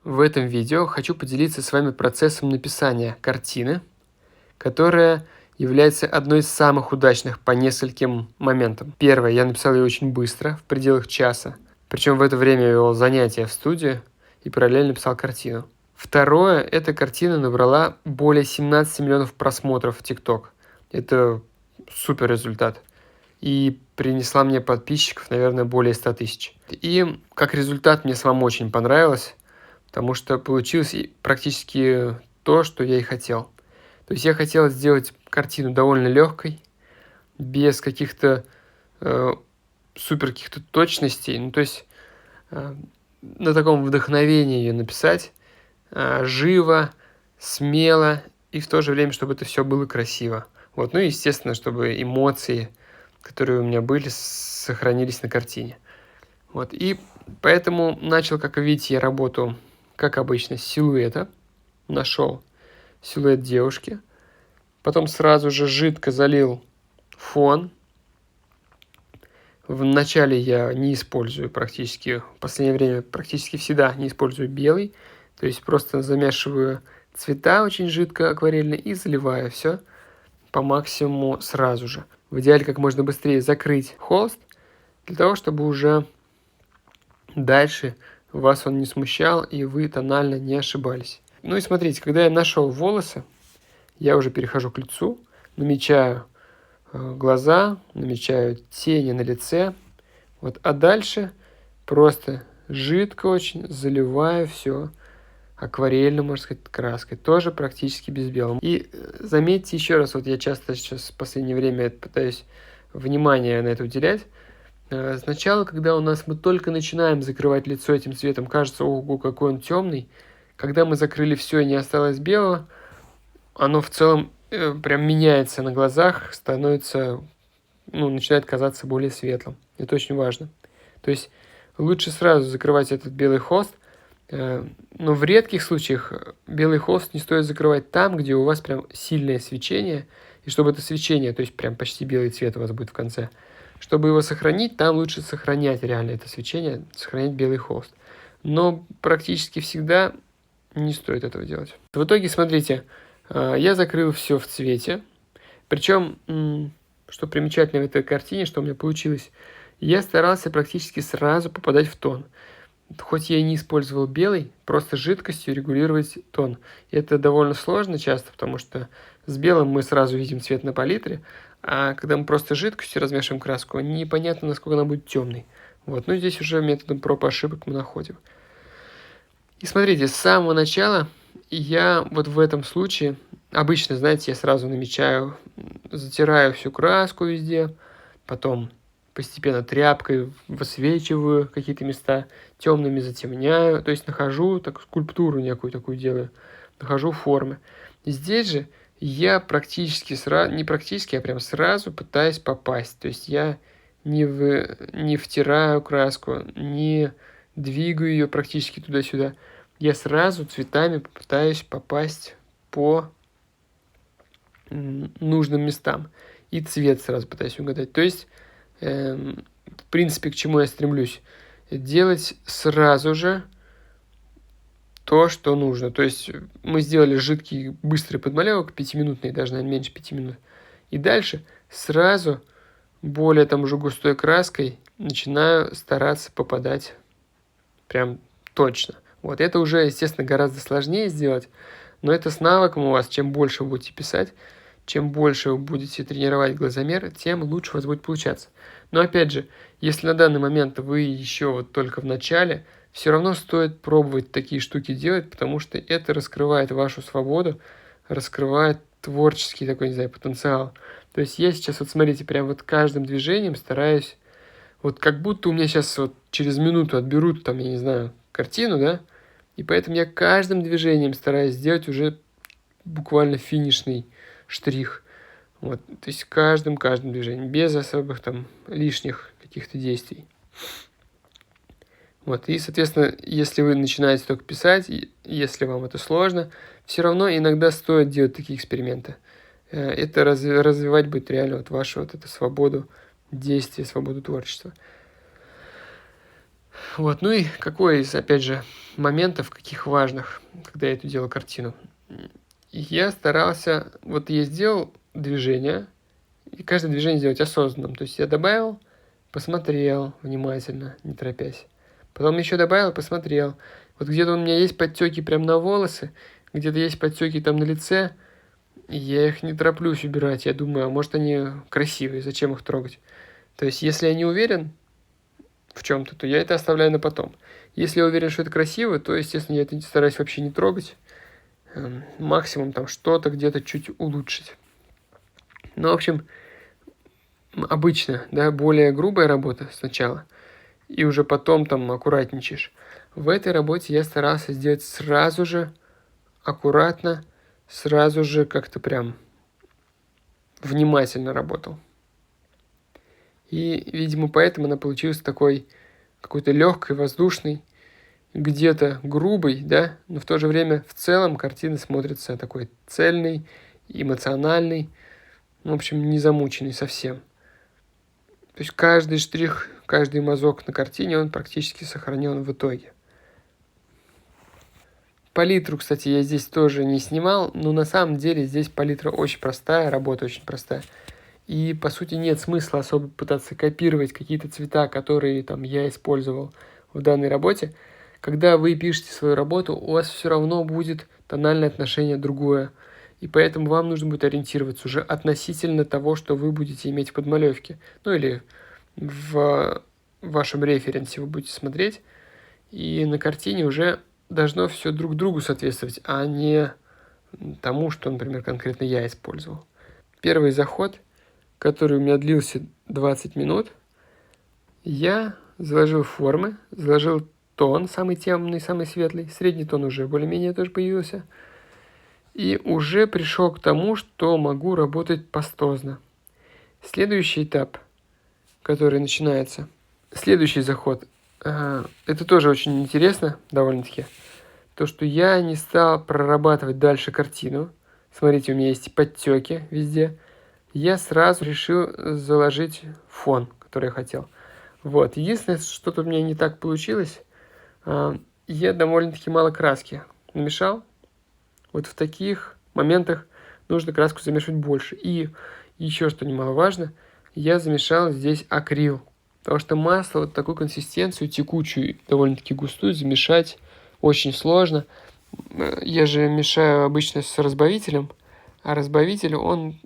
В этом видео хочу поделиться с вами процессом написания картины, которая является одной из самых удачных по нескольким моментам. Первое, я написал ее очень быстро, в пределах часа. Причем в это время я вел занятия в студии и параллельно писал картину. Второе, эта картина набрала более 17 миллионов просмотров в TikTok. Это супер результат. И принесла мне подписчиков, наверное, более 100 тысяч. И как результат мне самому очень понравилось, потому что получилось практически то, что я и хотел. То есть я хотел сделать картину довольно легкой, без каких-то супер каких-то точностей. Ну, то есть на таком вдохновении ее написать, живо, смело, и в то же время, чтобы это все было красиво. Вот. Ну и, естественно, чтобы эмоции, которые у меня были, сохранились на картине. Вот. И поэтому начал, как вы видите, я работу, как обычно, с силуэта. Нашел силуэт девушки. Потом сразу же жидко залил фон. Вначале я не использую практически, в последнее время практически всегда не использую белый. То есть просто замешиваю цвета очень жидко, акварельно, и заливаю все по максимуму сразу же. В идеале как можно быстрее закрыть холст, для того, чтобы уже дальше вас он не смущал, и вы тонально не ошибались. Ну и смотрите, когда я нашел волосы, я уже перехожу к лицу, намечаю глаза, намечаю тени на лице. Вот, а дальше просто жидко очень заливаю все акварельной, можно сказать, краской. Тоже практически без белого. И заметьте еще раз, вот я часто сейчас в последнее время пытаюсь внимание на это уделять. Сначала, когда мы только начинаем закрывать лицо этим цветом, кажется, ого, какой он темный. Когда мы закрыли все и не осталось белого, оно в целом прям меняется на глазах, становится, начинает казаться более светлым. Это очень важно. То есть лучше сразу закрывать этот белый холст, но в редких случаях белый холст не стоит закрывать там, где у вас прям сильное свечение, и чтобы это свечение, то есть прям почти белый цвет у вас будет в конце. Чтобы его сохранить, там лучше сохранять реально это свечение, сохранять белый холст. Но практически всегда не стоит этого делать. В итоге, смотрите, я закрыл все в цвете. Причем, что примечательно в этой картине, что у меня получилось, я старался практически сразу попадать в тон. Хоть я и не использовал белый, просто жидкостью регулировать тон. И это довольно сложно часто, потому что с белым мы сразу видим цвет на палитре, а когда мы просто жидкостью размешиваем краску, непонятно, насколько она будет темной. Вот. Ну, здесь уже методом проб и ошибок мы находим. И смотрите, с самого начала я вот в этом случае, обычно, знаете, я сразу намечаю, затираю всю краску везде, потом постепенно тряпкой высвечиваю какие-то места, темными затемняю, то есть нахожу так, скульптуру некую такую делаю, нахожу формы. И здесь же я практически сразу, не практически, а прям сразу пытаюсь попасть. То есть я не втираю краску, не двигаю ее практически туда-сюда. Я сразу цветами попытаюсь попасть по нужным местам. И цвет сразу пытаюсь угадать. То есть, в принципе, к чему я стремлюсь? Делать сразу же то, что нужно. То есть мы сделали жидкий быстрый подмалевок, 5-минутный, даже, наверное, меньше 5 минут. И дальше сразу более там уже густой краской начинаю стараться попадать прям точно. Вот это уже, естественно, гораздо сложнее сделать, но это с навыком у вас. Чем больше вы будете писать, чем больше вы будете тренировать глазомер, тем лучше у вас будет получаться. Но опять же, если на данный момент вы еще вот только в начале, все равно стоит пробовать такие штуки делать, потому что это раскрывает вашу свободу, раскрывает творческий такой, не знаю, потенциал. То есть я сейчас, вот смотрите, прям вот каждым движением стараюсь, вот как будто у меня сейчас вот через минуту отберут там, я не знаю, картину, да, и поэтому я каждым движением стараюсь сделать уже буквально финишный штрих. Вот, то есть каждым движением, без особых там лишних каких-то действий. Вот, и, соответственно, если вы начинаете только писать, если вам это сложно, все равно иногда стоит делать такие эксперименты. Это развивать будет реально вот вашу вот эту свободу действия, свободу творчества. Вот, ну и какой из, опять же, моментов, каких важных, когда я эту делал картину. Я старался, вот я сделал движение, и каждое движение сделать осознанным. То есть я добавил, посмотрел внимательно, не торопясь. Потом еще добавил, посмотрел. Вот где-то у меня есть подтеки прям на волосы, где-то есть подтеки там на лице, и я их не тороплюсь убирать. Я думаю, а может они красивые, зачем их трогать? То есть если я не уверен в чем-то, то я это оставляю на потом. Если я уверен, что это красиво, то, естественно, я это стараюсь вообще не трогать. Максимум там что-то где-то чуть улучшить. Ну, в общем, обычно, да, более грубая работа сначала, и уже потом там аккуратничаешь. В этой работе я старался сделать сразу же, аккуратно, сразу же как-то прям внимательно работал. И, видимо, поэтому она получилась такой какой-то легкой, воздушной, где-то грубой, да, но в то же время в целом картина смотрится такой цельной, эмоциональной, в общем, не замученный совсем. То есть каждый штрих, каждый мазок на картине, он практически сохранен в итоге. Палитру, кстати, я здесь тоже не снимал, но на самом деле здесь палитра очень простая, работа очень простая. И, по сути, нет смысла особо пытаться копировать какие-то цвета, которые там я использовал в данной работе. Когда вы пишете свою работу, у вас все равно будет тональное отношение другое. И поэтому вам нужно будет ориентироваться уже относительно того, что вы будете иметь в подмалевке. Ну или в вашем референсе вы будете смотреть. И на картине уже должно все друг другу соответствовать, а не тому, что, например, конкретно я использовал. Первый заход, который у меня длился 20 минут, я заложил формы, заложил тон, самый темный, самый светлый, средний тон уже более-менее тоже появился, и уже пришел к тому, что могу работать пастозно. Следующий этап, который начинается, следующий заход, это тоже очень интересно довольно-таки, то, что я не стал прорабатывать дальше картину. Смотрите, у меня есть подтеки везде. Я сразу решил заложить фон, который я хотел. Вот. Единственное, что-то у меня не так получилось, я довольно-таки мало краски намешал. Вот в таких моментах нужно краску замешивать больше. И еще что немаловажно, я замешал здесь акрил. Потому что масло вот такую консистенцию, текучую, довольно-таки густую, замешать очень сложно. Я же мешаю обычно с разбавителем, а разбавитель, он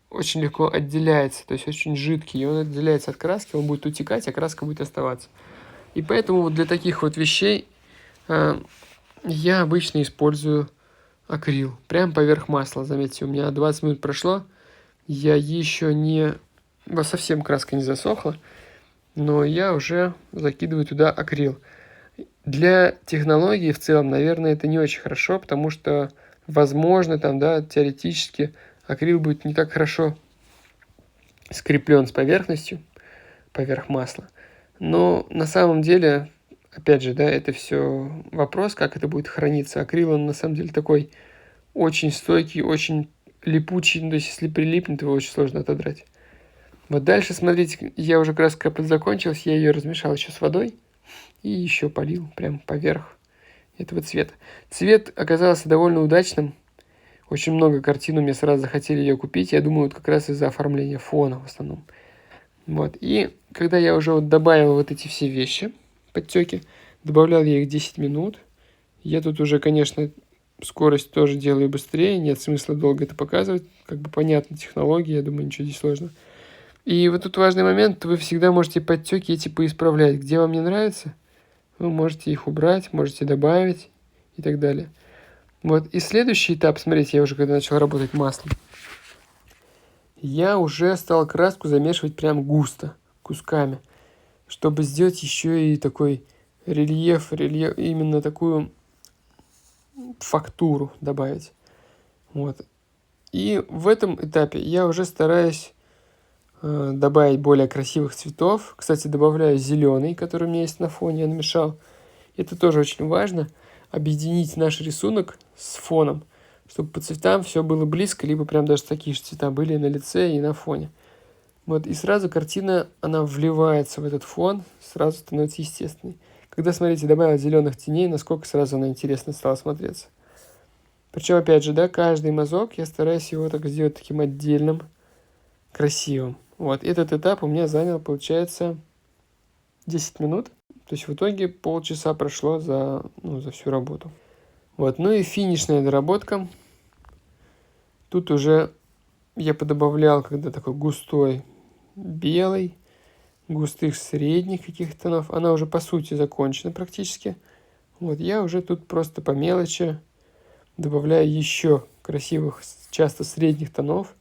очень легко отделяется, то есть очень жидкий, и он отделяется от краски, он будет утекать, а краска будет оставаться. И поэтому вот для таких вот вещей я обычно использую акрил, прямо поверх масла. Заметьте, у меня 20 минут прошло, я еще не... совсем краска не засохла, но я уже закидываю туда акрил. Для технологии в целом, наверное, это не очень хорошо, потому что, возможно, там, да, теоретически акрил будет не так хорошо скреплен с поверхностью, поверх масла. Но на самом деле, опять же, да, это все вопрос, как это будет храниться. Акрил, он на самом деле такой очень стойкий, очень липучий, то есть если прилипнет, его очень сложно отодрать. Вот дальше, смотрите, я уже краска подзакончилась, я ее размешал еще с водой и еще полил прям поверх этого цвета. Цвет оказался довольно удачным. Очень много картин у меня сразу захотели ее купить. Я думаю, вот как раз из-за оформления фона в основном. Вот. И когда я уже вот добавил вот эти все вещи, подтеки, добавлял я их 10 минут. Я тут уже, конечно, скорость тоже делаю быстрее. Нет смысла долго это показывать. Как бы понятна технология, я думаю, ничего здесь сложного. И вот тут важный момент. Вы всегда можете подтеки эти поисправлять. Где вам не нравится, вы можете их убрать, можете добавить и так далее. Вот. И следующий этап, смотрите, я уже когда начал работать маслом, я уже стал краску замешивать прям густо, кусками, чтобы сделать еще и такой рельеф, именно такую фактуру добавить. Вот. И в этом этапе я уже стараюсь добавить более красивых цветов. Кстати, добавляю зеленый, который у меня есть на фоне, я намешал. Это тоже очень важно, объединить наш рисунок с фоном, чтобы по цветам все было близко, либо прям даже такие же цвета были на лице и на фоне. Вот, и сразу картина, она вливается в этот фон, сразу становится естественной. Когда, смотрите, добавил зеленых теней, насколько сразу она интересно стала смотреться. Причем, опять же, да, каждый мазок я стараюсь его так сделать таким отдельным, красивым. Вот, этот этап у меня занял, получается, 10 минут. То есть в итоге полчаса прошло за всю работу. Вот, ну и финишная доработка. Тут уже я подобавлял, когда такой густой белый, густых средних каких-то тонов. Она уже по сути закончена практически. Вот, я уже тут просто по мелочи добавляю еще красивых, часто средних тонов.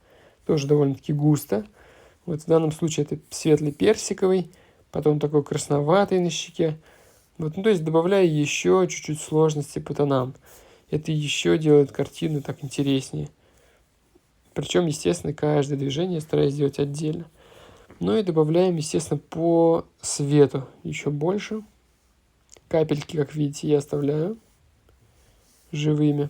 Тоже довольно-таки густо. Вот в данном случае это светлый персиковый, потом такой красноватый на щеке. Вот, ну, то есть добавляю еще чуть-чуть сложности по тонам. Это еще делает картину так интереснее. Причем, естественно, каждое движение я стараюсь сделать отдельно. Ну и добавляем, естественно, по свету еще больше. Капельки, как видите, я оставляю живыми.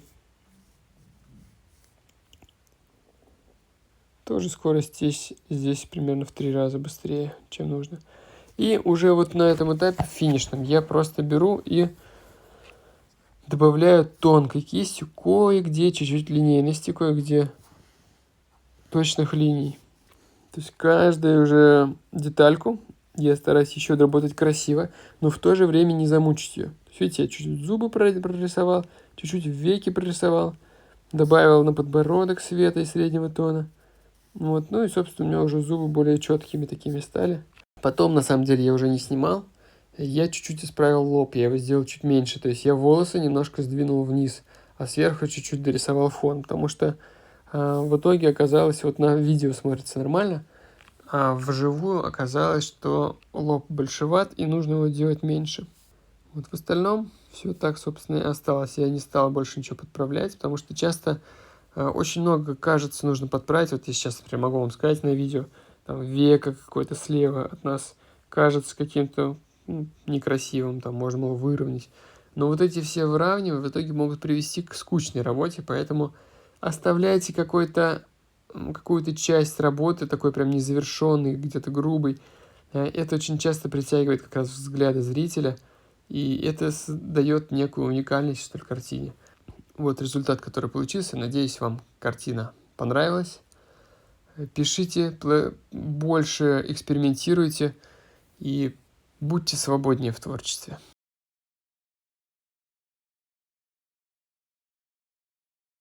Тоже скорость здесь примерно в 3 раза быстрее, чем нужно. И уже вот на этом этапе финишном я просто беру и добавляю тонкой кистью кое-где чуть-чуть линейности, кое-где точных линий. То есть каждую уже детальку я стараюсь еще доработать красиво, но в то же время не замучить ее. Видите, я чуть-чуть зубы прорисовал, чуть-чуть веки прорисовал, добавил на подбородок света и среднего тона. Вот, ну и, собственно, у меня уже зубы более четкими такими стали. Потом, на самом деле, я уже не снимал. Я чуть-чуть исправил лоб, я его сделал чуть меньше. То есть я волосы немножко сдвинул вниз, а сверху чуть-чуть дорисовал фон. Потому что в итоге оказалось, вот на видео смотрится нормально, а вживую оказалось, что лоб большеват и нужно его делать меньше. Вот в остальном все так, собственно, и осталось. Я не стал больше ничего подправлять, потому что часто очень много, кажется, нужно подправить. Вот я сейчас, например, могу вам сказать на видео, там веко какое-то слева от нас кажется каким-то некрасивым, там можно его выровнять. Но вот эти все выравнивания в итоге могут привести к скучной работе, поэтому оставляйте какую-то часть работы, такой прям незавершенный, где-то грубый. Это очень часто притягивает как раз взгляды зрителя, и это дает некую уникальность, что ли, картине. Вот результат, который получился. Надеюсь, вам картина понравилась. Пишите, больше экспериментируйте и будьте свободнее в творчестве.